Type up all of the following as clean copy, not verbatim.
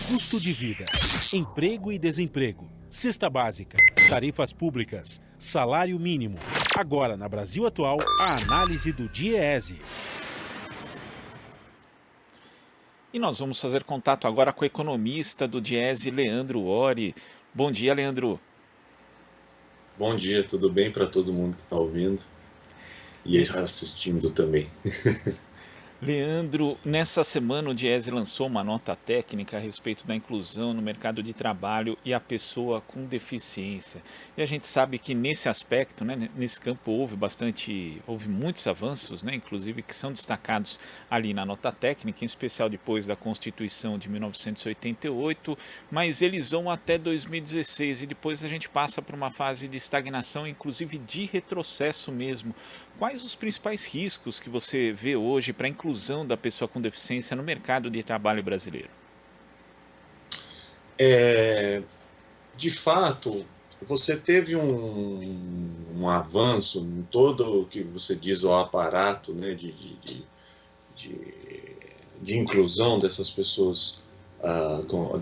Custo de vida, emprego e desemprego, cesta básica, tarifas públicas, salário mínimo. Agora, na Brasil Atual, a análise do DIEESE. E nós vamos fazer contato agora com o economista do DIEESE, Leandro Ori. Bom dia, Leandro. Bom dia, tudo bem para todo mundo que está ouvindo e assistindo também. Leandro, nessa semana o DIEESE lançou uma nota técnica a respeito da inclusão no mercado de trabalho e a pessoa com deficiência. E a gente sabe que nesse aspecto, né, nesse campo houve muitos avanços, né, inclusive que são destacados ali na nota técnica, em especial depois da Constituição de 1988, mas eles vão até 2016 e depois a gente passa por uma fase de estagnação, inclusive de retrocesso mesmo. Quais os principais riscos que você vê hoje para a inclusão da pessoa com deficiência no mercado de trabalho brasileiro? De fato, você teve um avanço em todo o que você diz, o aparato, né, de inclusão dessas pessoas,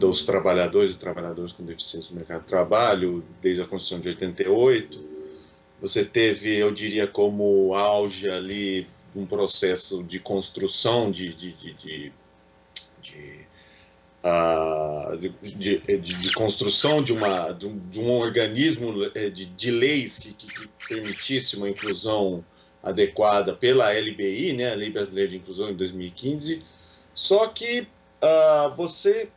dos trabalhadores e trabalhadoras com deficiência no mercado de trabalho, desde a Constituição de 88. Você teve, eu diria, como auge ali um processo de construção de construção de um organismo de leis que permitisse uma inclusão adequada pela LBI, né, a Lei Brasileira de Inclusão, em 2015. Só que você,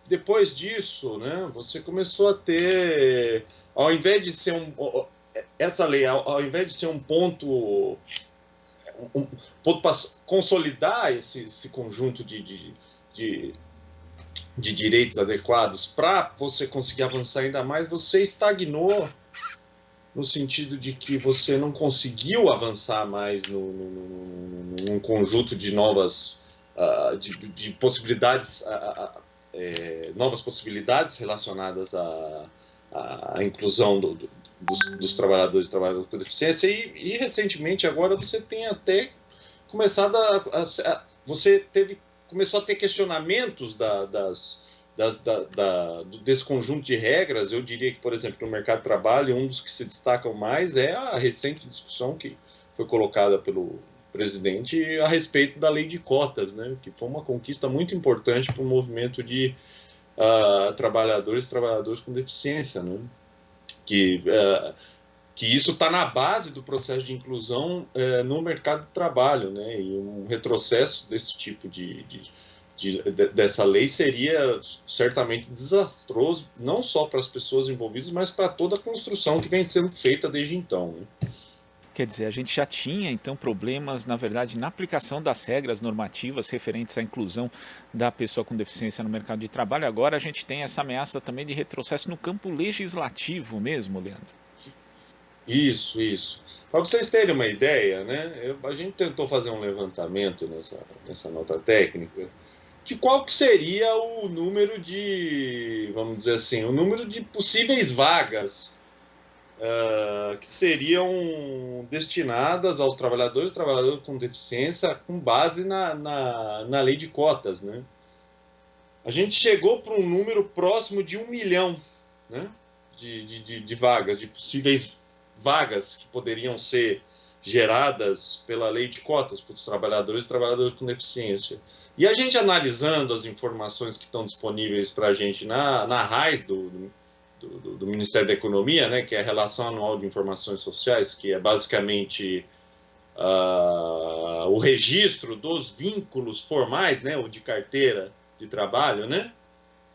depois disso, né, você começou a ter, ao invés de ser essa lei, ao invés de ser um ponto para consolidar esse conjunto de direitos adequados para você conseguir avançar ainda mais, você estagnou no sentido de que você não conseguiu avançar mais num conjunto de novas de possibilidades, novas possibilidades relacionadas à inclusão dos trabalhadores e trabalhadoras com deficiência, e recentemente agora você tem até começado começou a ter questionamentos desse conjunto de regras. Eu diria que, por exemplo, no mercado de trabalho, um dos que se destacam mais é a recente discussão que foi colocada pelo presidente a respeito da lei de cotas, né, que foi uma conquista muito importante para o movimento de trabalhadores e trabalhadoras com deficiência, né? Que isso está na base do processo de inclusão no mercado de trabalho, né? E um retrocesso desse tipo dessa lei seria certamente desastroso, não só para as pessoas envolvidas, mas para toda a construção que vem sendo feita desde então, né? Quer dizer, a gente já tinha, então, problemas, na verdade, na aplicação das regras normativas referentes à inclusão da pessoa com deficiência no mercado de trabalho. Agora a gente tem essa ameaça também de retrocesso no campo legislativo mesmo, Leandro. Isso. Para vocês terem uma ideia, né, a gente tentou fazer um levantamento nessa nota técnica de qual que seria o número vamos dizer assim, o número de possíveis vagas que seriam destinadas aos trabalhadores com deficiência com base na lei de cotas, né? A gente chegou para um número próximo de 1 milhão, né, de vagas, de possíveis vagas que poderiam ser geradas pela lei de cotas para os trabalhadores e trabalhadoras com deficiência. E a gente analisando as informações que estão disponíveis para a gente na RAIS do Ministério da Economia, né, que é a Relação Anual de Informações Sociais, que é basicamente o registro dos vínculos formais, né, ou de carteira de trabalho, né,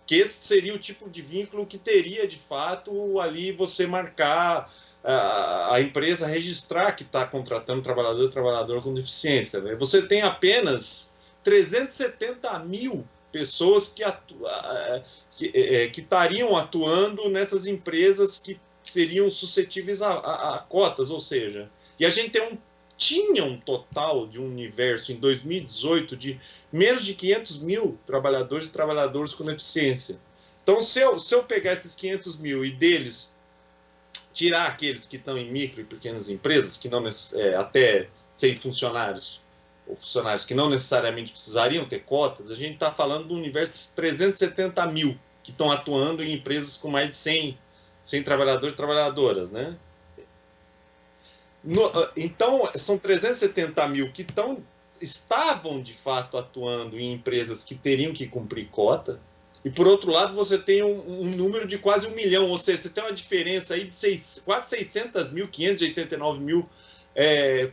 que esse seria o tipo de vínculo que teria, de fato, ali você marcar, a empresa registrar que está contratando trabalhador e trabalhadora com deficiência, né? Você tem apenas 370 mil pessoas que estariam atuando nessas empresas que seriam suscetíveis a cotas, ou seja, e a gente tinha um total de um universo em 2018 de menos de 500 mil trabalhadores e trabalhadoras com deficiência. Então, se eu pegar esses 500 mil e deles tirar aqueles que estão em micro e pequenas empresas, que não até 100 funcionários, ou funcionários que não necessariamente precisariam ter cotas, a gente está falando do universo de 370 mil que estão atuando em empresas com mais de 100 trabalhadores e trabalhadoras, né? Então, são 370 mil que estavam, de fato, atuando em empresas que teriam que cumprir cota, e, por outro lado, você tem um número de quase 1 milhão, ou seja, você tem uma diferença aí de quase 600 mil, 589 mil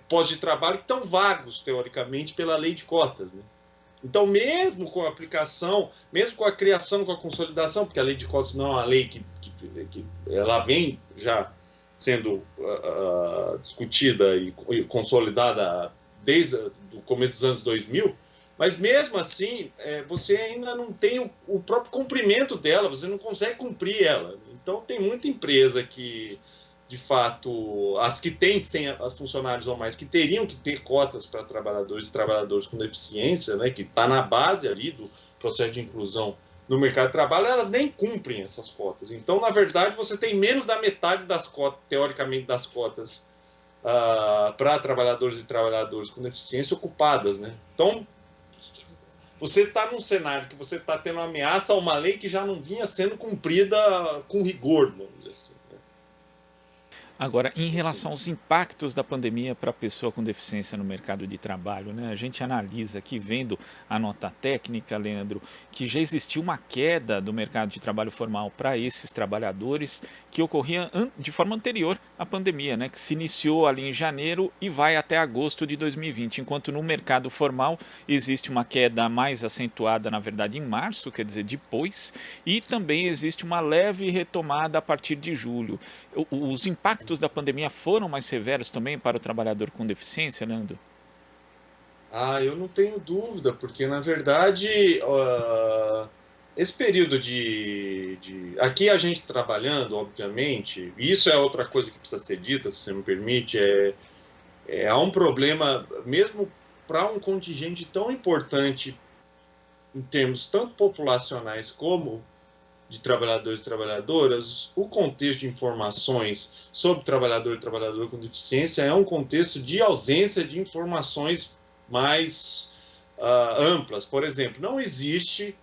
postos de trabalho que estão vagos, teoricamente, pela lei de cotas, né? Então, mesmo com a aplicação, mesmo com a criação, com a consolidação, porque a lei de cotas não é uma lei que ela vem já sendo discutida e consolidada desde o começo dos anos 2000, mas mesmo assim, você ainda não tem o próprio cumprimento dela, você não consegue cumprir ela. Então, tem muita empresa que, de fato, as que têm 100 funcionários ou mais, que teriam que ter cotas para trabalhadores e trabalhadoras com deficiência, né, que está na base ali do processo de inclusão no mercado de trabalho, elas nem cumprem essas cotas. Então, na verdade, você tem menos da metade das cotas, teoricamente, das cotas para trabalhadores e trabalhadoras com deficiência ocupadas, né? Então, você está num cenário que você está tendo ameaça a uma lei que já não vinha sendo cumprida com rigor, vamos dizer assim. Agora, em relação aos impactos da pandemia para a pessoa com deficiência no mercado de trabalho, né? A gente analisa aqui, vendo a nota técnica, Leandro, que já existiu uma queda do mercado de trabalho formal para esses trabalhadores que ocorria de forma anterior à pandemia, né? Que se iniciou ali em janeiro e vai até agosto de 2020, enquanto no mercado formal existe uma queda mais acentuada, na verdade, em março, quer dizer, depois, e também existe uma leve retomada a partir de julho. Os impactos da pandemia foram mais severos também para o trabalhador com deficiência, Leandro? Eu não tenho dúvida, porque, na verdade, esse período Aqui a gente trabalhando, obviamente, e isso é outra coisa que precisa ser dita, se você me permite, há um problema, mesmo para um contingente tão importante, em termos tanto populacionais como de trabalhadores e trabalhadoras, o contexto de informações sobre trabalhador e trabalhadora com deficiência é um contexto de ausência de informações mais amplas. Por exemplo, não existe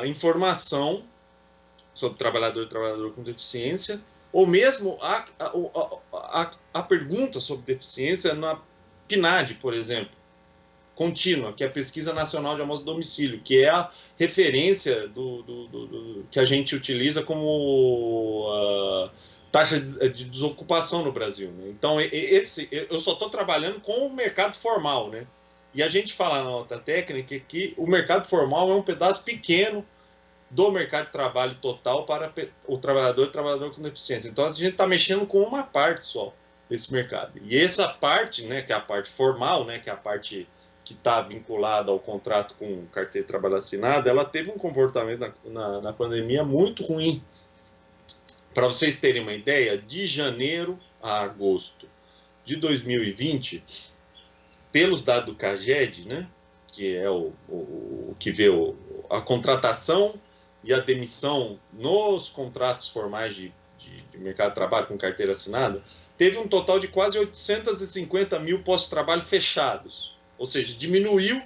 informação sobre trabalhador e trabalhadora com deficiência, ou mesmo a pergunta sobre deficiência na PNAD, por exemplo, contínua, que é a Pesquisa Nacional de Amostra de Domicílio, que é a referência que a gente utiliza como taxa de desocupação no Brasil, né? Então, eu só estou trabalhando com o mercado formal, né? E a gente fala na nota técnica que o mercado formal é um pedaço pequeno do mercado de trabalho total para o trabalhador e trabalhador com deficiência. Então, a gente está mexendo com uma parte só desse mercado. E essa parte, né, que é a parte formal, né, que é a parte que está vinculada ao contrato com carteira de trabalho assinada, ela teve um comportamento na pandemia muito ruim. Para vocês terem uma ideia, de janeiro a agosto de 2020, pelos dados do CAGED, né, que é o que vê a contratação e a demissão nos contratos formais de mercado de trabalho com carteira assinada, teve um total de quase 850 mil postos de trabalho fechados. Ou seja, diminuiu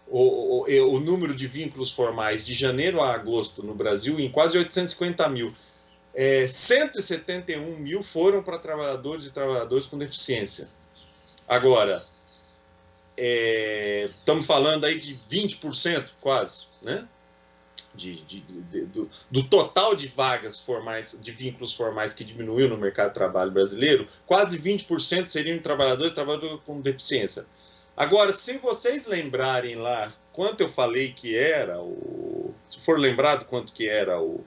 o número de vínculos formais de janeiro a agosto no Brasil em quase 850 mil. 171 mil foram para trabalhadores e trabalhadoras com deficiência. Agora, estamos falando aí de 20% quase, né? Do total de vagas formais, de vínculos formais que diminuiu no mercado de trabalho brasileiro, quase 20% seriam trabalhadores e trabalhadoras com deficiência. Agora, se vocês lembrarem lá quanto eu falei que era, se for lembrado quanto que era o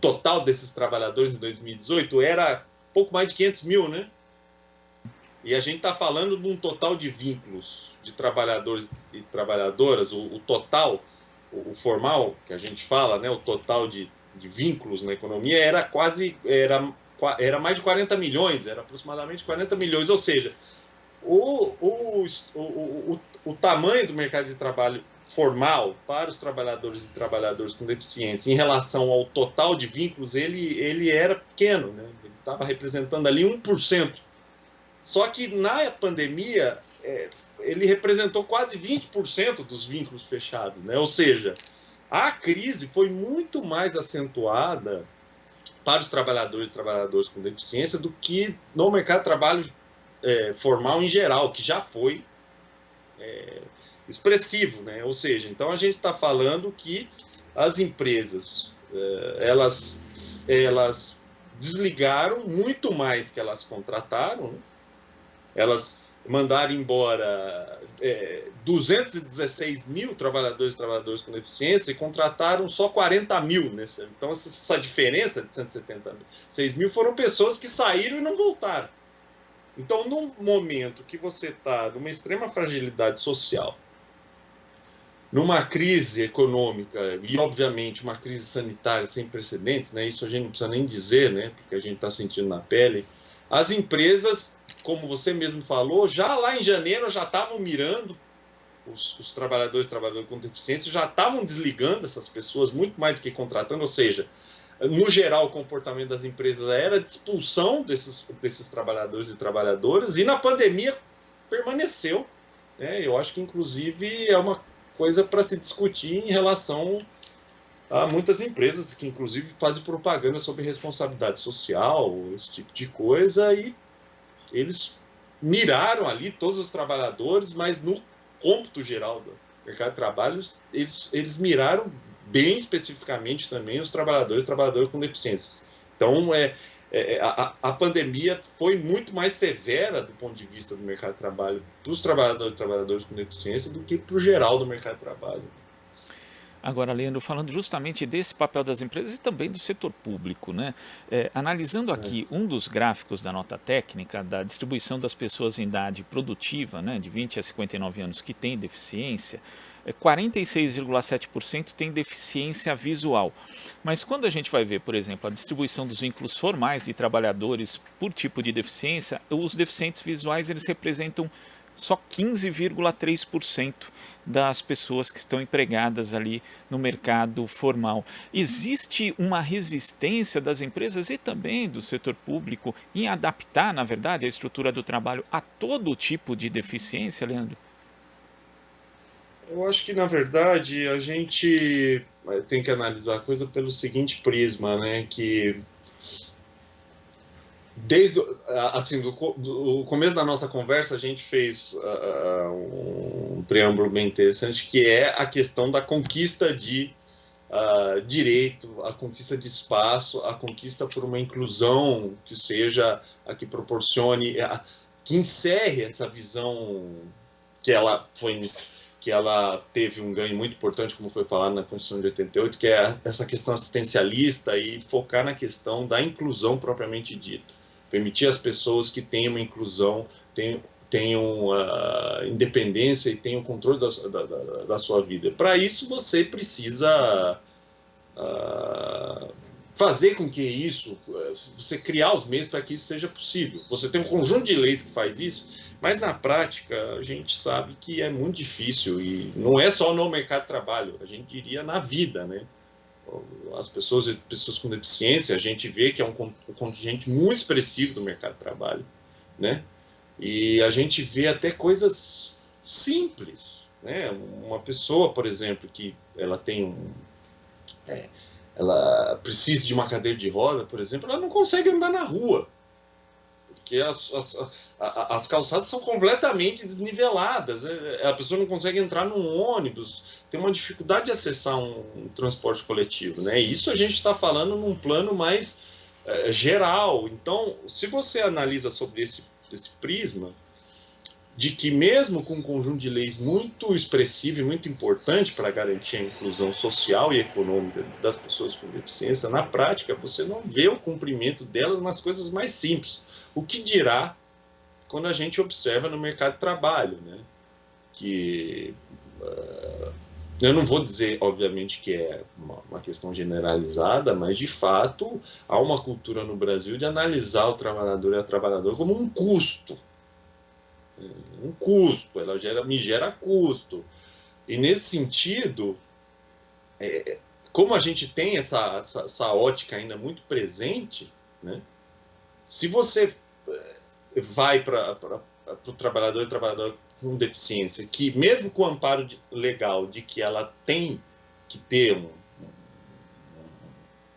total desses trabalhadores em 2018, era pouco mais de 500 mil, né? E a gente está falando de um total de vínculos de trabalhadores e trabalhadoras, o total, o formal, que a gente fala, né? O total de vínculos na economia era mais de 40 milhões, era aproximadamente 40 milhões, ou seja, o tamanho do mercado de trabalho formal para os trabalhadores e trabalhadoras com deficiência em relação ao total de vínculos, ele era pequeno, né? Ele estava representando ali 1%. Só que na pandemia ele representou quase 20% dos vínculos fechados, né? Ou seja, a crise foi muito mais acentuada para os trabalhadores e trabalhadoras com deficiência do que no mercado de trabalho formal em geral, que já foi expressivo, né? Ou seja, então a gente está falando que as empresas elas desligaram muito mais que elas contrataram, né? Elas mandaram embora 216 mil trabalhadores e trabalhadoras com deficiência e contrataram só 40 mil. Então, essa diferença de 176 mil foram pessoas que saíram e não voltaram. Então, num momento que você está numa extrema fragilidade social, numa crise econômica e, obviamente, uma crise sanitária sem precedentes, né? Isso a gente não precisa nem dizer, né? Porque a gente está sentindo na pele. As empresas, como você mesmo falou, já lá em janeiro já estavam mirando os trabalhadores e trabalhadoras com deficiência, já estavam desligando essas pessoas muito mais do que contratando, ou seja, no geral o comportamento das empresas era de expulsão desses trabalhadores e trabalhadoras, e na pandemia permaneceu, né? Eu acho que inclusive é uma coisa para se discutir em relação a muitas empresas que inclusive fazem propaganda sobre responsabilidade social, esse tipo de coisa, e eles miraram ali todos os trabalhadores, mas no cômputo geral do mercado de trabalho, eles miraram bem especificamente também os trabalhadores e trabalhadoras com deficiências. Então, a pandemia foi muito mais severa do ponto de vista do mercado de trabalho para os trabalhadores e trabalhadoras com deficiência do que para o geral do mercado de trabalho. Agora, Leandro, falando justamente desse papel das empresas e também do setor público, né? Analisando aqui um dos gráficos da nota técnica da distribuição das pessoas em idade produtiva, né, de 20 a 59 anos que têm deficiência, 46,7% tem deficiência visual. Mas quando a gente vai ver, por exemplo, a distribuição dos vínculos formais de trabalhadores por tipo de deficiência, os deficientes visuais eles representam só 15,3% das pessoas que estão empregadas ali no mercado formal. Existe uma resistência das empresas e também do setor público em adaptar, na verdade, a estrutura do trabalho a todo tipo de deficiência, Leandro? Eu acho que, na verdade, a gente tem que analisar a coisa pelo seguinte prisma, né? Que desde assim, do começo da nossa conversa, a gente fez um preâmbulo bem interessante, que é a questão da conquista de direito, a conquista de espaço, a conquista por uma inclusão que seja a que proporcione, que encerre essa visão que ela teve um ganho muito importante, como foi falado na Constituição de 88, que é essa questão assistencialista e focar na questão da inclusão propriamente dita. Permitir às pessoas que tenham uma inclusão, tenham independência e tenham controle da sua vida. Para isso, você precisa fazer com que isso, você criar os meios para que isso seja possível. Você tem um conjunto de leis que faz isso, mas na prática a gente sabe que é muito difícil, e não é só no mercado de trabalho, a gente diria na vida, né? As pessoas com deficiência, a gente vê que é um contingente muito expressivo do mercado de trabalho, né? E a gente vê até coisas simples, né? Uma pessoa, por exemplo, que ela tem ela precisa de uma cadeira de roda, por exemplo, ela não consegue andar na rua, porque as calçadas são completamente desniveladas, a pessoa não consegue entrar num ônibus, tem uma dificuldade de acessar um transporte coletivo, né? E isso a gente está falando num plano mais geral. Então, se você analisa sobre esse prisma, de que mesmo com um conjunto de leis muito expressivo e muito importante para garantir a inclusão social e econômica das pessoas com deficiência, na prática você não vê o cumprimento delas nas coisas mais simples. O que dirá quando a gente observa no mercado de trabalho, né? Que eu não vou dizer, obviamente, que é uma questão generalizada, mas de fato há uma cultura no Brasil de analisar o trabalhador e a trabalhadora como um custo. Ela me gera custo. E nesse sentido, como a gente tem essa ótica ainda muito presente, né? Se você vai para o trabalhador e trabalhadora com deficiência, que mesmo com o amparo legal de que ela tem que ter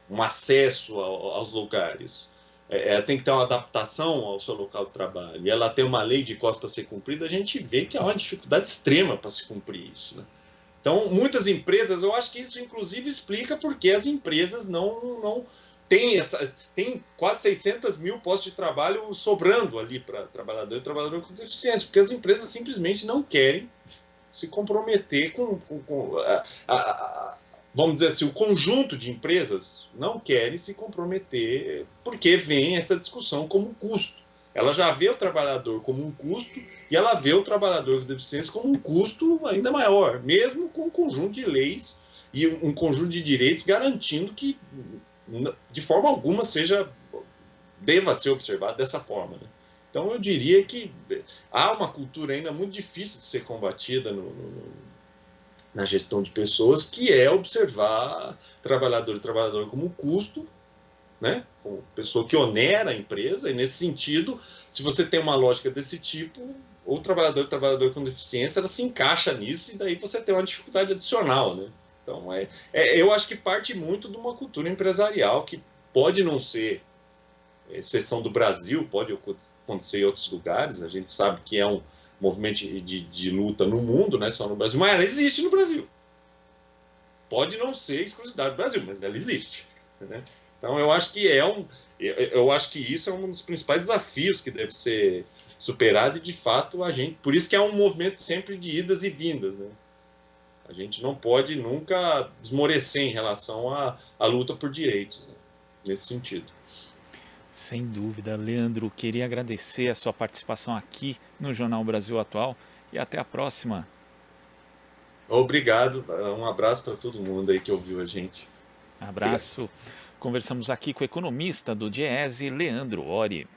um acesso aos lugares, tem que ter uma adaptação ao seu local de trabalho, e ela tem uma lei de cotas para ser cumprida, a gente vê que há uma dificuldade extrema para se cumprir isso, né? Então, muitas empresas, eu acho que isso inclusive explica porque as empresas não têm tem quase 600 mil postos de trabalho sobrando ali para trabalhador e trabalhador com deficiência, porque as empresas simplesmente não querem se comprometer vamos dizer assim, o conjunto de empresas não querem se comprometer porque vem essa discussão como custo. Ela já vê o trabalhador como um custo e ela vê o trabalhador com deficiência como um custo ainda maior, mesmo com um conjunto de leis e um conjunto de direitos garantindo que, de forma alguma, deva ser observado dessa forma, né? Então, eu diria que há uma cultura ainda muito difícil de ser combatida na gestão de pessoas, que é observar trabalhador e trabalhador como custo, né? Como pessoa que onera a empresa, e nesse sentido, se você tem uma lógica desse tipo, o trabalhador e trabalhador com deficiência, ela se encaixa nisso, e daí você tem uma dificuldade adicional, né? Então, eu acho que parte muito de uma cultura empresarial que pode não ser exceção do Brasil, pode acontecer em outros lugares, a gente sabe que é um movimento de luta no mundo, né, só no Brasil, mas ela existe no Brasil. Pode não ser exclusividade do Brasil, mas ela existe, né? Então eu acho que isso é um dos principais desafios que deve ser superado, e de fato por isso que é um movimento sempre de idas e vindas, né? A gente não pode nunca esmorecer em relação à luta por direitos, né, nesse sentido. Sem dúvida, Leandro, queria agradecer a sua participação aqui no Jornal Brasil Atual e até a próxima. Obrigado, um abraço para todo mundo aí que ouviu a gente. Abraço. Obrigado. Conversamos aqui com o economista do Diese, Leandro Ori.